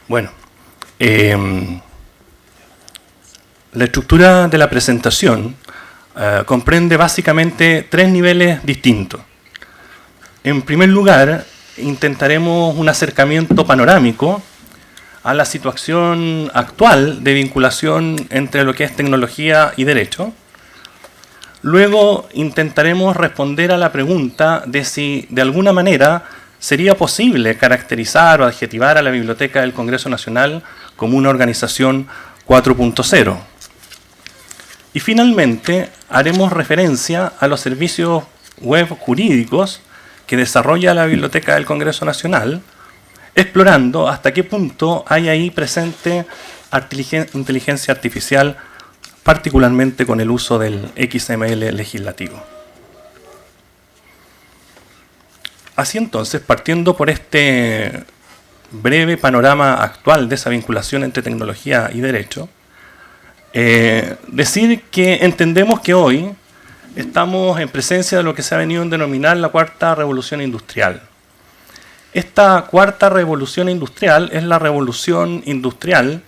Bueno, la estructura de la presentación comprende básicamente tres niveles distintos. En primer lugar, intentaremos un acercamiento panorámico a la situación actual de vinculación entre lo que es tecnología y derecho. Luego intentaremos responder a la pregunta de si de alguna manera sería posible caracterizar o adjetivar a la Biblioteca del Congreso Nacional como una organización 4.0. Y finalmente haremos referencia a los servicios web jurídicos que desarrolla la Biblioteca del Congreso Nacional, explorando hasta qué punto hay ahí presente inteligencia artificial, particularmente con el uso del XML legislativo. Así entonces, partiendo por este breve panorama actual de esa vinculación entre tecnología y derecho, decir que entendemos que hoy estamos en presencia de lo que se ha venido a denominar la cuarta revolución industrial. Esta cuarta revolución industrial es la revolución industrial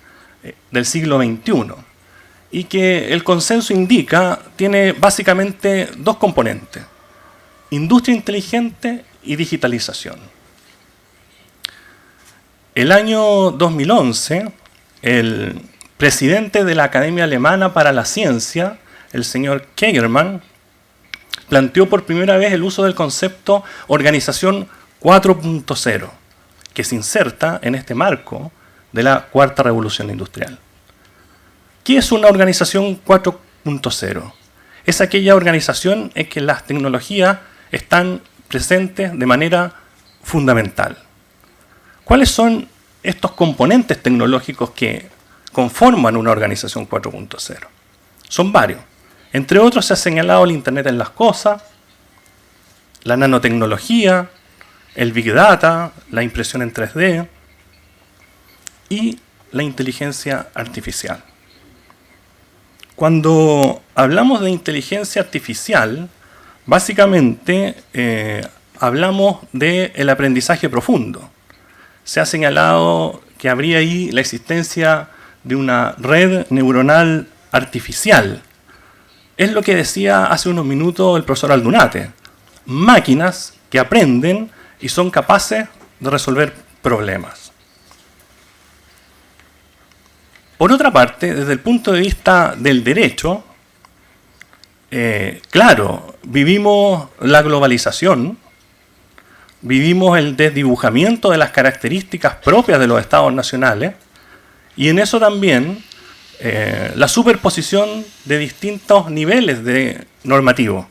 del siglo XXI y que el consenso indica tiene básicamente dos componentes: industria inteligente y digitalización. El año 2011, el presidente de la Academia Alemana para la Ciencia, el señor Kagermann, planteó por primera vez el uso del concepto organización 4.0, que se inserta en este marco de la cuarta revolución industrial. ¿Qué es una organización 4.0? Es aquella organización en que las tecnologías están presentes de manera fundamental. ¿Cuáles son estos componentes tecnológicos que conforman una organización 4.0? Son varios. Entre otros se ha señalado el Internet en las cosas, la nanotecnología, el Big Data, la impresión en 3D y la inteligencia artificial. Cuando hablamos de inteligencia artificial, básicamente hablamos del aprendizaje profundo. Se ha señalado que habría ahí la existencia de una red neuronal artificial. Es lo que decía hace unos minutos el profesor Aldunate. Máquinas que aprenden y son capaces de resolver problemas. Por otra parte, desde el punto de vista del derecho, claro, vivimos la globalización, vivimos el desdibujamiento de las características propias de los estados nacionales, y en eso también la superposición de distintos niveles de normativo.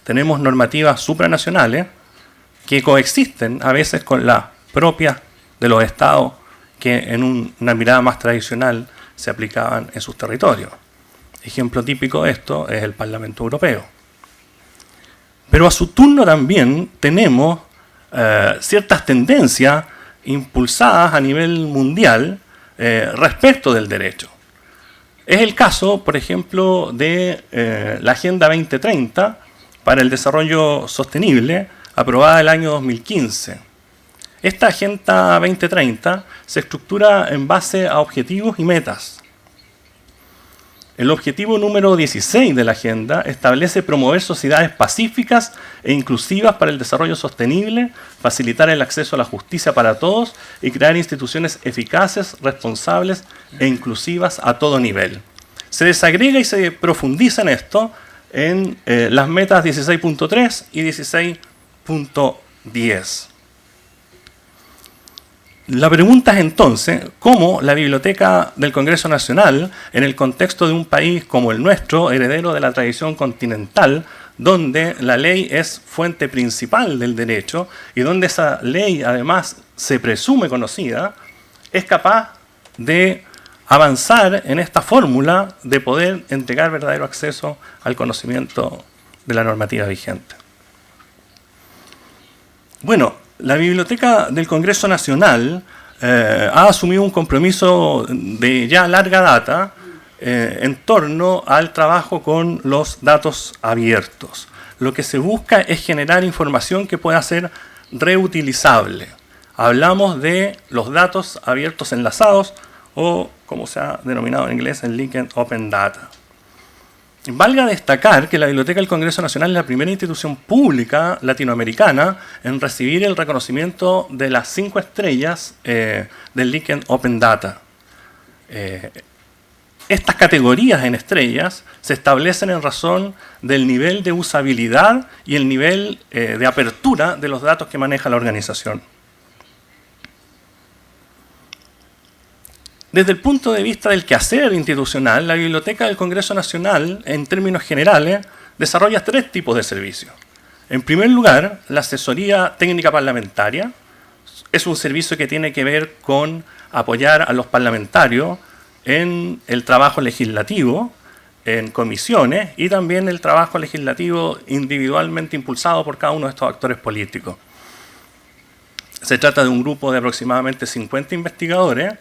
Tenemos normativas supranacionales que coexisten a veces con las propias de los estados que en una mirada más tradicional se aplicaban en sus territorios. Ejemplo típico de esto es el Parlamento Europeo. Pero a su turno también tenemos ciertas tendencias impulsadas a nivel mundial respecto del derecho. Es el caso, por ejemplo, de la Agenda 2030 para el Desarrollo Sostenible, aprobada el año 2015. Esta Agenda 2030 se estructura en base a objetivos y metas. El objetivo número 16 de la Agenda establece promover sociedades pacíficas e inclusivas para el desarrollo sostenible, facilitar el acceso a la justicia para todos y crear instituciones eficaces, responsables e inclusivas a todo nivel. Se desagrega y se profundiza en esto en las metas 16.3 y 16.10. La pregunta es entonces, ¿cómo la Biblioteca del Congreso Nacional, en el contexto de un país como el nuestro, heredero de la tradición continental, donde la ley es fuente principal del derecho y donde esa ley además se presume conocida, es capaz de avanzar en esta fórmula de poder entregar verdadero acceso al conocimiento de la normativa vigente? Bueno, la Biblioteca del Congreso Nacional ha asumido un compromiso de ya larga data en torno al trabajo con los datos abiertos. Lo que se busca es generar información que pueda ser reutilizable. hablamos de los datos abiertos enlazados o, como se ha denominado en inglés, el Linked Open Data. Valga destacar que la Biblioteca del Congreso Nacional es la primera institución pública latinoamericana en recibir el reconocimiento de las 5 estrellas del Linked Open Data. Estas categorías en estrellas se establecen en razón del nivel de usabilidad y el nivel de apertura de los datos que maneja la organización. Desde el punto de vista del quehacer institucional, la Biblioteca del Congreso Nacional, en términos generales, desarrolla 3 tipos de servicios. En primer lugar, la asesoría técnica parlamentaria es un servicio que tiene que ver con apoyar a los parlamentarios en el trabajo legislativo, en comisiones y también el trabajo legislativo individualmente impulsado por cada uno de estos actores políticos. Se trata de un grupo de aproximadamente 50 investigadores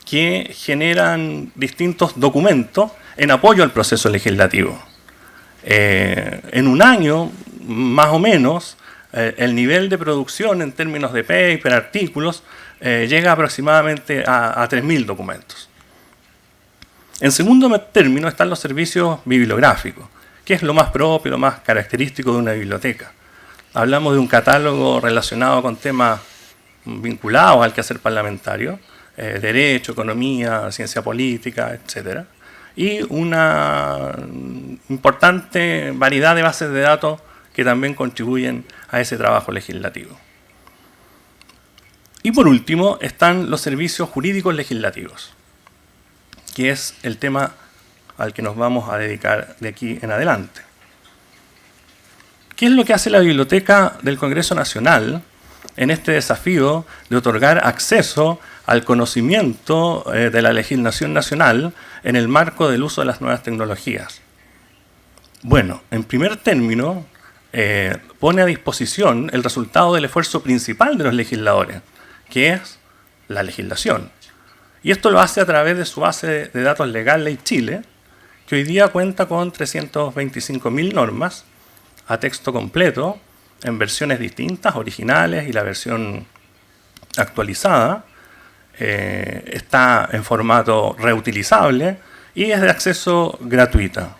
que generan distintos documentos en apoyo al proceso legislativo. En un año, más o menos, el nivel de producción en términos de paper, artículos, llega aproximadamente a 3.000 documentos. En segundo término están los servicios bibliográficos, que es lo más propio, lo más característico de una biblioteca. Hablamos de un catálogo relacionado con temas vinculados al quehacer parlamentario, derecho, economía, ciencia política, etc. Y una importante variedad de bases de datos que también contribuyen a ese trabajo legislativo. Y por último están los servicios jurídicos legislativos, que es el tema al que nos vamos a dedicar de aquí en adelante. ¿Qué es lo que hace la Biblioteca del Congreso Nacional en este desafío de otorgar acceso al conocimiento de la legislación nacional en el marco del uso de las nuevas tecnologías? Bueno, en primer término, pone a disposición el resultado del esfuerzo principal de los legisladores, que es la legislación. Y esto lo hace a través de su base de datos legal Ley Chile, que hoy día cuenta con 325.000 normas a texto completo, en versiones distintas, originales y la versión actualizada. Está en formato reutilizable y es de acceso gratuita.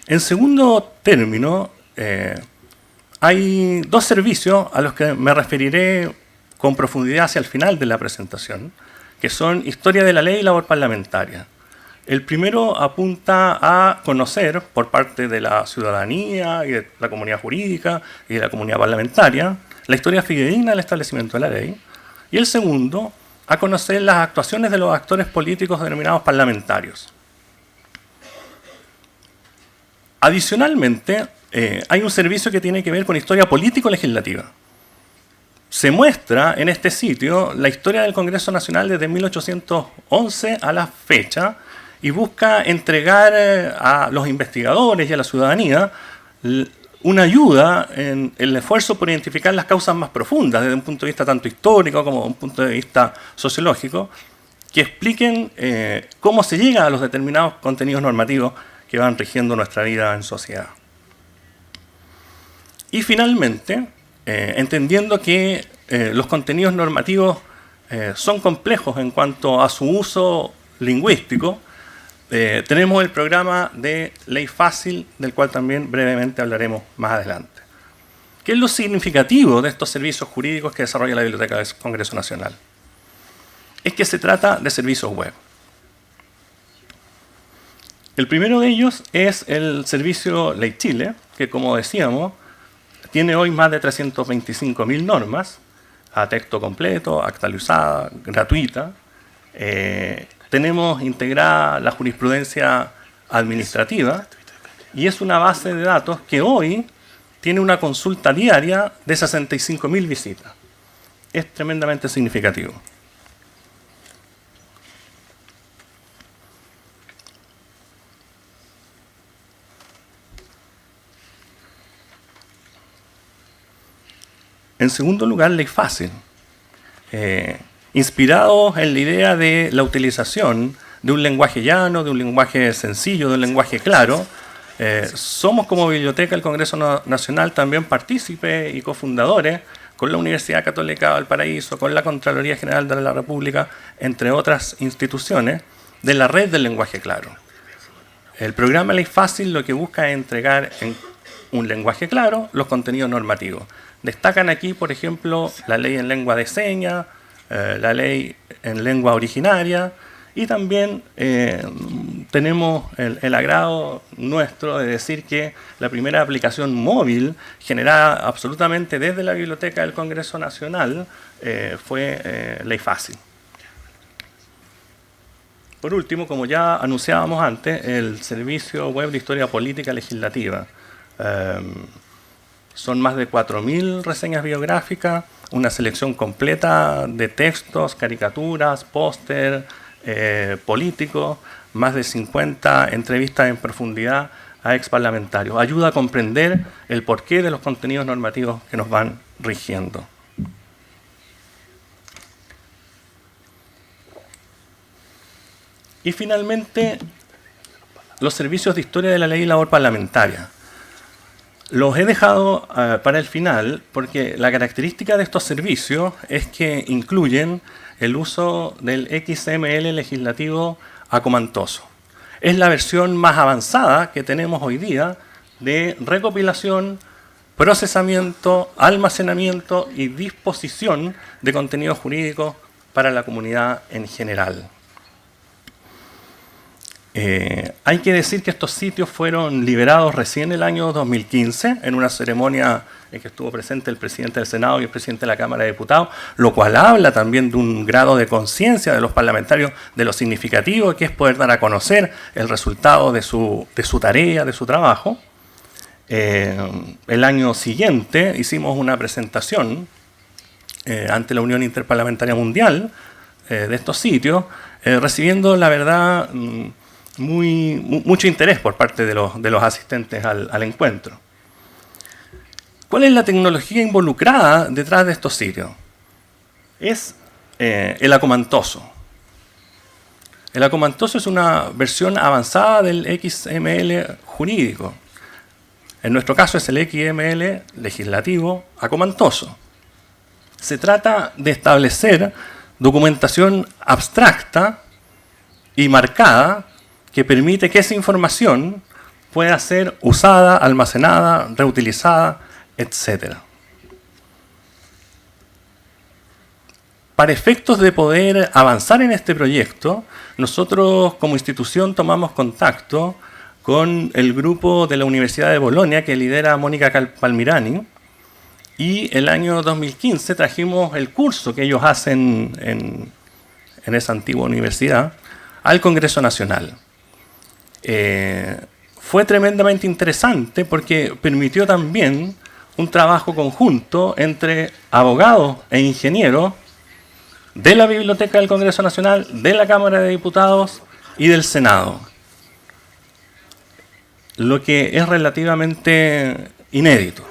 En segundo término, hay 2 servicios a los que me referiré con profundidad hacia el final de la presentación, que son Historia de la Ley y Labor Parlamentaria. El primero apunta a conocer por parte de la ciudadanía y de la comunidad jurídica y de la comunidad parlamentaria la historia fidedigna del establecimiento de la ley. Y el segundo, a conocer las actuaciones de los actores políticos denominados parlamentarios. Adicionalmente, hay un servicio que tiene que ver con historia político-legislativa. Se muestra en este sitio la historia del Congreso Nacional desde 1811 a la fecha y busca entregar a los investigadores y a la ciudadanía una ayuda en el esfuerzo por identificar las causas más profundas desde un punto de vista tanto histórico como un punto de vista sociológico, que expliquen cómo se llega a los determinados contenidos normativos que van rigiendo nuestra vida en sociedad. Y finalmente, entendiendo que los contenidos normativos son complejos en cuanto a su uso lingüístico, tenemos el programa de Ley Fácil, del cual también brevemente hablaremos más adelante. ¿Qué es lo significativo de estos servicios jurídicos que desarrolla la Biblioteca del Congreso Nacional? Es que se trata de servicios web. El primero de ellos es el servicio Ley Chile, que como decíamos, tiene hoy más de 325.000 normas, a texto completo, actualizada, gratuita. Tenemos integrada la jurisprudencia administrativa y es una base de datos que hoy tiene una consulta diaria de 65.000 visitas. Es tremendamente significativo. En segundo lugar, Ley Fácil. Inspirados en la idea de la utilización de un lenguaje llano, de un lenguaje sencillo, de un lenguaje claro, somos como Biblioteca del Congreso Nacional también partícipes y cofundadores con la Universidad Católica de Valparaíso, con la Contraloría General de la República, entre otras instituciones, de la red del lenguaje claro. El programa Ley Fácil lo que busca es entregar en un lenguaje claro los contenidos normativos. Destacan aquí, por ejemplo, la ley en lengua de señas, la ley en lengua originaria, y también tenemos el agrado nuestro de decir que la primera aplicación móvil generada absolutamente desde la Biblioteca del Congreso Nacional fue Ley Fácil. Por último, como ya anunciábamos antes, el servicio web de historia política legislativa. Son más de 4.000 reseñas biográficas, una selección completa de textos, caricaturas, póster, políticos, más de 50 entrevistas en profundidad a exparlamentarios. Ayuda a comprender el porqué de los contenidos normativos que nos van rigiendo. Y finalmente, los servicios de historia de la ley y labor parlamentaria. Los he dejado para el final porque la característica de estos servicios es que incluyen el uso del XML legislativo acomantoso. Es la versión más avanzada que tenemos hoy día de recopilación, procesamiento, almacenamiento y disposición de contenidos jurídicos para la comunidad en general. Hay que decir que estos sitios fueron liberados recién el año 2015 en una ceremonia en que estuvo presente el presidente del Senado y el presidente de la Cámara de Diputados, lo cual habla también de un grado de conciencia de los parlamentarios de lo significativo que es poder dar a conocer el resultado de su tarea, de su trabajo. El año siguiente hicimos una presentación ante la Unión Interparlamentaria Mundial de estos sitios, recibiendo, la verdad, mucho interés por parte de los asistentes al encuentro. ¿Cuál es la tecnología involucrada detrás de estos sitios? Es el acomantoso. El acomantoso es una versión avanzada del XML jurídico. En nuestro caso es el XML legislativo acomantoso. Se trata de establecer documentación abstracta y marcada que permite que esa información pueda ser usada, almacenada, reutilizada, etc. Para efectos de poder avanzar en este proyecto, nosotros como institución tomamos contacto con el grupo de la Universidad de Bolonia que lidera Mónica Palmirani, y el año 2015 trajimos el curso que ellos hacen en esa antigua universidad al Congreso Nacional. Fue tremendamente interesante porque permitió también un trabajo conjunto entre abogados e ingenieros de la Biblioteca del Congreso Nacional, de la Cámara de Diputados y del Senado, lo que es relativamente inédito.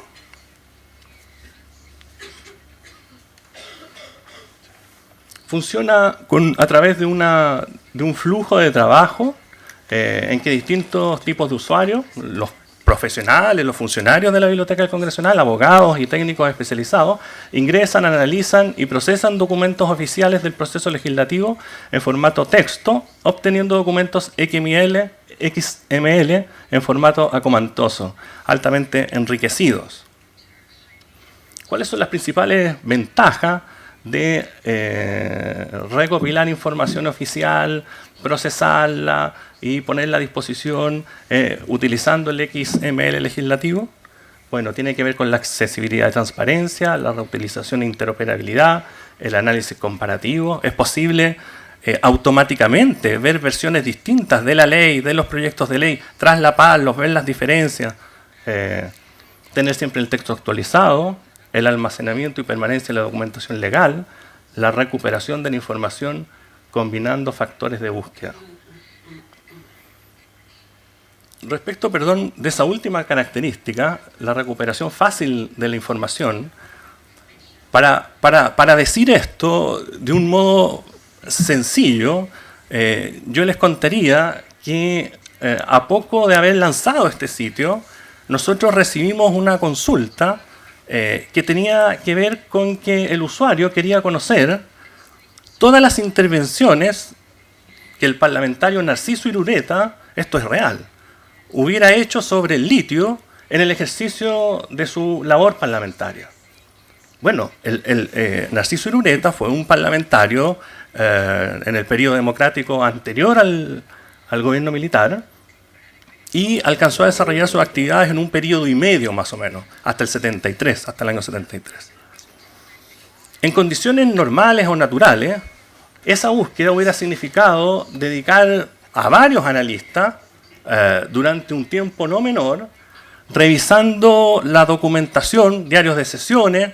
Funciona a través de un flujo de trabajo en que distintos tipos de usuarios, los profesionales, los funcionarios de la Biblioteca del Congreso Nacional, abogados y técnicos especializados, ingresan, analizan y procesan documentos oficiales del proceso legislativo en formato texto, obteniendo documentos XML en formato acomantoso, altamente enriquecidos. ¿Cuáles son las principales ventajas de recopilar información oficial, procesarla y ponerla a disposición utilizando el XML legislativo? Bueno, tiene que ver con la accesibilidad y transparencia, la reutilización e interoperabilidad, el análisis comparativo. Es posible automáticamente ver versiones distintas de la ley, de los proyectos de ley, traslaparlos, ver las diferencias, tener siempre el texto actualizado, el almacenamiento y permanencia de la documentación legal, la recuperación de la información combinando factores de búsqueda. Respecto, de esa última característica, la recuperación fácil de la información, para decir esto de un modo sencillo, yo les contaría que a poco de haber lanzado este sitio, nosotros recibimos una consulta que tenía que ver con que el usuario quería conocer todas las intervenciones que el parlamentario Narciso Irureta, esto es real, hubiera hecho sobre el litio en el ejercicio de su labor parlamentaria. Bueno, Narciso Irureta fue un parlamentario en el periodo democrático anterior al gobierno militar y alcanzó a desarrollar sus actividades en un periodo y medio más o menos, hasta el año 73. En condiciones normales o naturales, esa búsqueda hubiera significado dedicar a varios analistas durante un tiempo no menor, revisando la documentación, diarios de sesiones,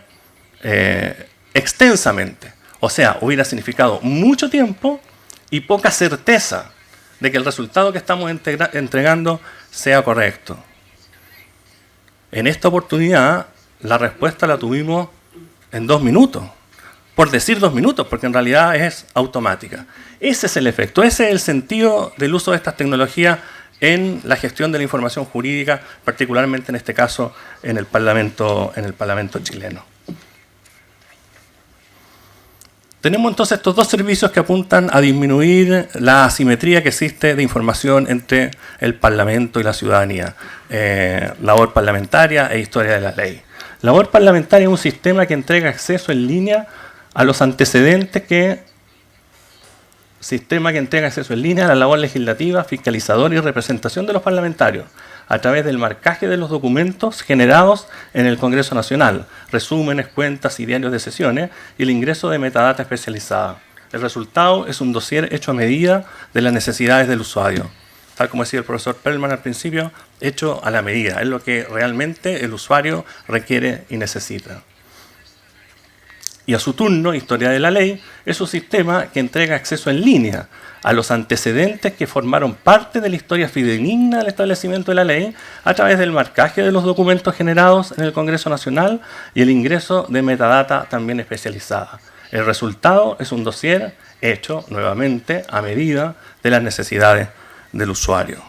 extensamente. O sea, hubiera significado mucho tiempo y poca certeza de que el resultado que estamos entregando sea correcto. En esta oportunidad, la respuesta la tuvimos en 2 minutos. Por decir 2 minutos, porque en realidad es automática. Ese es el efecto, ese es el sentido del uso de estas tecnologías en la gestión de la información jurídica, particularmente en este caso en el Parlamento chileno. Tenemos entonces estos 2 servicios que apuntan a disminuir la asimetría que existe de información entre el Parlamento y la ciudadanía. Labor parlamentaria e historia de la ley. Labor parlamentaria es un sistema que entrega acceso en línea a los antecedentes a la labor legislativa, fiscalizadora y representación de los parlamentarios a través del marcaje de los documentos generados en el Congreso Nacional, resúmenes, cuentas y diarios de sesiones y el ingreso de metadata especializada. El resultado es un dossier hecho a medida de las necesidades del usuario. Tal como decía el profesor Perlman al principio, hecho a la medida, es lo que realmente el usuario requiere y necesita. Y a su turno, Historia de la Ley es un sistema que entrega acceso en línea a los antecedentes que formaron parte de la historia fidedigna del establecimiento de la ley a través del marcaje de los documentos generados en el Congreso Nacional y el ingreso de metadata también especializada. El resultado es un dossier hecho nuevamente a medida de las necesidades del usuario.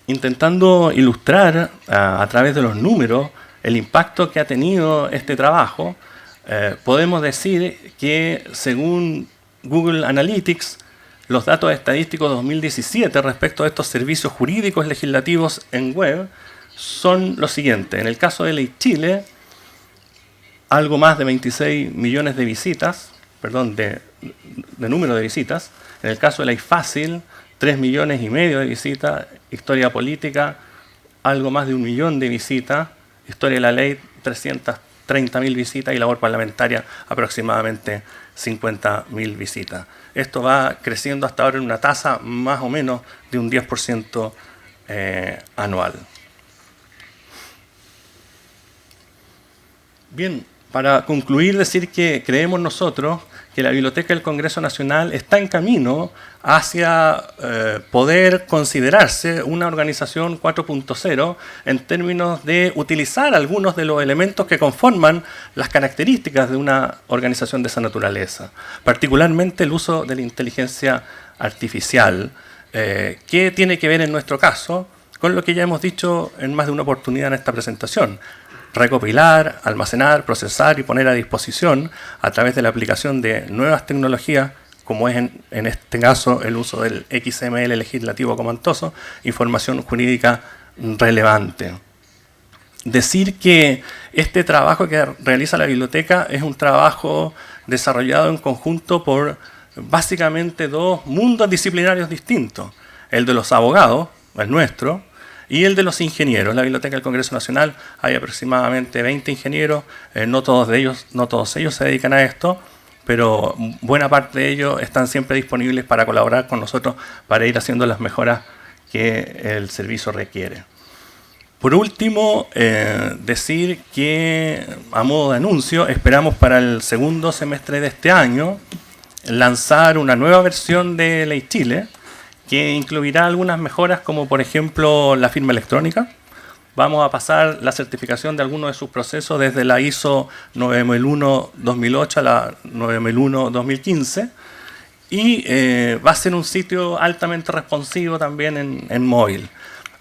Intentando ilustrar a través de los números el impacto que ha tenido este trabajo, podemos decir que según Google Analytics, los datos estadísticos 2017 respecto a estos servicios jurídicos legislativos en web son los siguientes. En el caso de Ley Chile, algo más de 26 millones de visitas, de número de visitas. En el caso de Ley Fácil, 3,5 millones de visitas. Historia política, algo más de 1 millón de visitas. Historia de la ley, 330.000 visitas. Y labor parlamentaria, aproximadamente 50.000 visitas. Esto va creciendo hasta ahora en una tasa más o menos de un 10% anual. Bien, para concluir, decir que creemos nosotros que la Biblioteca del Congreso Nacional está en camino hacia poder considerarse una organización 4.0 en términos de utilizar algunos de los elementos que conforman las características de una organización de esa naturaleza, particularmente el uso de la inteligencia artificial, que tiene que ver en nuestro caso con lo que ya hemos dicho en más de una oportunidad en esta presentación. Recopilar, almacenar, procesar y poner a disposición a través de la aplicación de nuevas tecnologías, como es en este caso el uso del XML legislativo comandoso, información jurídica relevante. Decir que este trabajo que realiza la biblioteca es un trabajo desarrollado en conjunto por básicamente 2 mundos disciplinarios distintos, el de los abogados, el nuestro, y el de los ingenieros. En la Biblioteca del Congreso Nacional hay aproximadamente 20 ingenieros, no todos ellos se dedican a esto, pero buena parte de ellos están siempre disponibles para colaborar con nosotros para ir haciendo las mejoras que el servicio requiere. Por último, decir que a modo de anuncio esperamos para el segundo semestre de este año lanzar una nueva versión de Ley Chile, que incluirá algunas mejoras como por ejemplo la firma electrónica. Vamos a pasar la certificación de algunos de sus procesos desde la ISO 9001-2008 a la 9001-2015 y va a ser un sitio altamente responsivo también en móvil.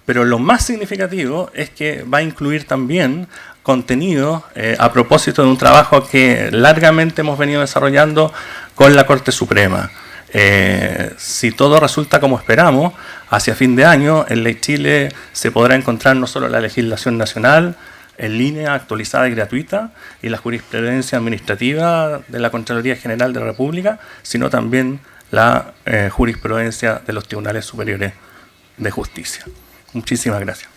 Pero lo más significativo es que va a incluir también contenido a propósito de un trabajo que largamente hemos venido desarrollando con la Corte Suprema. Si todo resulta como esperamos, hacia fin de año en Ley Chile se podrá encontrar no solo la legislación nacional en línea, actualizada y gratuita, y la jurisprudencia administrativa de la Contraloría General de la República, sino también la jurisprudencia de los tribunales superiores de justicia. Muchísimas gracias.